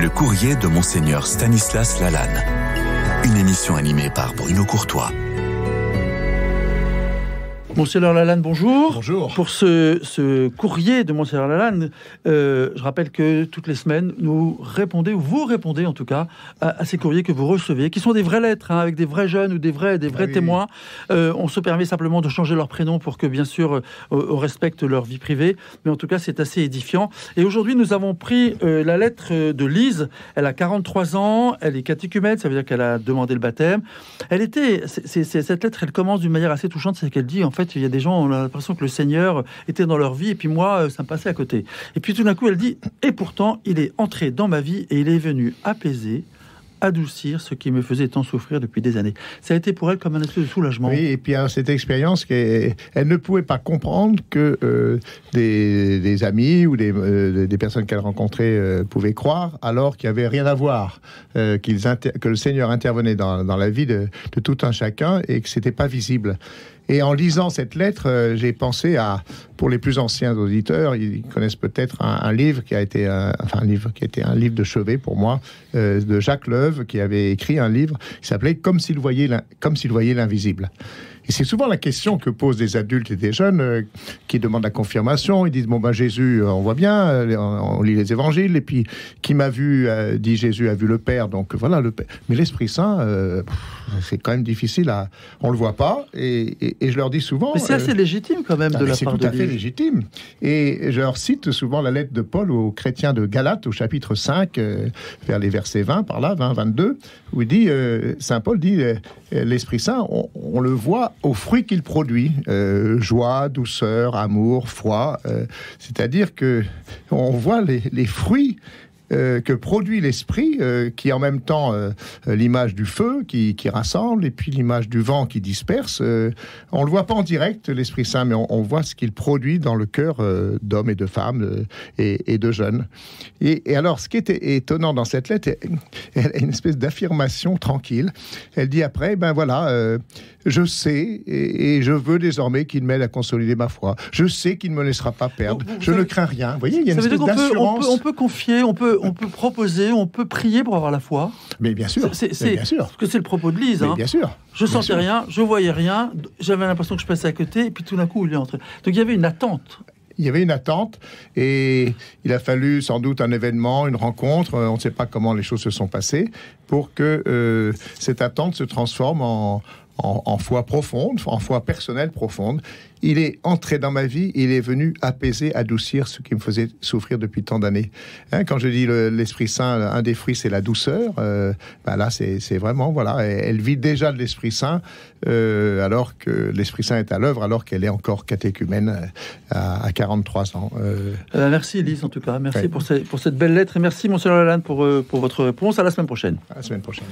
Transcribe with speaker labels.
Speaker 1: Le courrier de Monseigneur Stanislas Lalanne. Une émission animée par Bruno Courtois.
Speaker 2: Monseigneur Lalanne, bonjour.
Speaker 3: Bonjour.
Speaker 2: Pour ce courrier de Monseigneur Lalanne, je rappelle que toutes les semaines, vous répondez en tout cas, à ces courriers que vous recevez, qui sont des vraies lettres, avec des vrais jeunes ou des vrais témoins. On se permet simplement de changer leur prénom pour que, bien sûr, on respecte leur vie privée. Mais en tout cas, c'est assez édifiant. Et aujourd'hui, nous avons pris la lettre de Lise. Elle a 43 ans, elle est catéchumène, ça veut dire qu'elle a demandé le baptême. Cette lettre, elle commence d'une manière assez touchante, c'est qu'elle dit, en fait, il y a des gens, on a l'impression que le Seigneur était dans leur vie, et puis moi, ça me passait à côté. Et puis tout d'un coup, elle dit, et pourtant, il est entré dans ma vie, et il est venu apaiser, adoucir ce qui me faisait tant souffrir depuis des années. Ça a été pour elle comme un espèce de soulagement.
Speaker 3: Oui, et puis alors, cette expérience, elle ne pouvait pas comprendre que des amis ou des personnes qu'elle rencontrait pouvaient croire, alors qu'il n'y avait rien à voir, que le Seigneur intervenait dans la vie de tout un chacun et que ce n'était pas visible. Et en lisant cette lettre, j'ai pensé à, pour les plus anciens auditeurs, ils connaissent peut-être un livre qui a été un livre de chevet pour moi, de Jacques Leuve, qui avait écrit un livre qui s'appelait Comme s'il voyait l'invisible. Et c'est souvent la question que posent des adultes et des jeunes qui demandent la confirmation. Ils disent, Jésus, on voit bien, on lit les évangiles, et puis, qui m'a vu, dit Jésus a vu le Père, donc voilà, le Père. Mais l'Esprit Saint, c'est quand même difficile on le voit pas, et je leur dis souvent...
Speaker 2: Mais c'est assez légitime quand même de la part de Lise.
Speaker 3: C'est tout à fait légitime. Et je leur cite souvent la lettre de Paul aux chrétiens de Galates, au chapitre 5, vers les versets 20, par là, 20, 22, où il dit, Saint Paul dit, l'Esprit Saint, on le voit aux fruits qu'il produit, joie, douceur, amour, foi, c'est-à-dire que on voit les fruits que produit l'esprit, qui est en même temps l'image du feu qui rassemble, et puis l'image du vent qui disperse. On le voit pas en direct, l'Esprit Saint, mais on voit ce qu'il produit dans le cœur d'hommes et de femmes et de jeunes. Et alors, ce qui est étonnant dans cette lettre, elle a une espèce d'affirmation tranquille. Elle dit après, je sais et je veux désormais qu'il m'aide à consolider ma foi. Je sais qu'il ne me laissera pas perdre. Je ne crains rien. Vous voyez, il y a une espèce d'assurance.
Speaker 2: On peut confier, on peut proposer, on peut prier pour avoir la foi.
Speaker 3: Mais bien sûr. Bien sûr.
Speaker 2: Parce que c'est le propos de Lise.
Speaker 3: Bien sûr.
Speaker 2: Je sentais rien, je voyais rien, j'avais l'impression que je passais à côté, et puis tout d'un coup, il est entré. Donc il y avait une attente.
Speaker 3: Il y avait une attente, et il a fallu sans doute un événement, une rencontre, on ne sait pas comment les choses se sont passées, pour que cette attente se transforme en foi profonde, en foi personnelle profonde. Il est entré dans ma vie, il est venu apaiser, adoucir ce qui me faisait souffrir depuis tant d'années. Quand je dis l'Esprit Saint, un des fruits, c'est la douceur. Là, c'est vraiment, voilà, elle vit déjà de l'Esprit Saint, alors que l'Esprit Saint est à l'œuvre, alors qu'elle est encore catéchumène à 43 ans.
Speaker 2: Merci Elise, en tout cas. Merci pour cette belle lettre, et merci Monseigneur Lalanne pour votre réponse. À la semaine prochaine.
Speaker 3: À la semaine prochaine.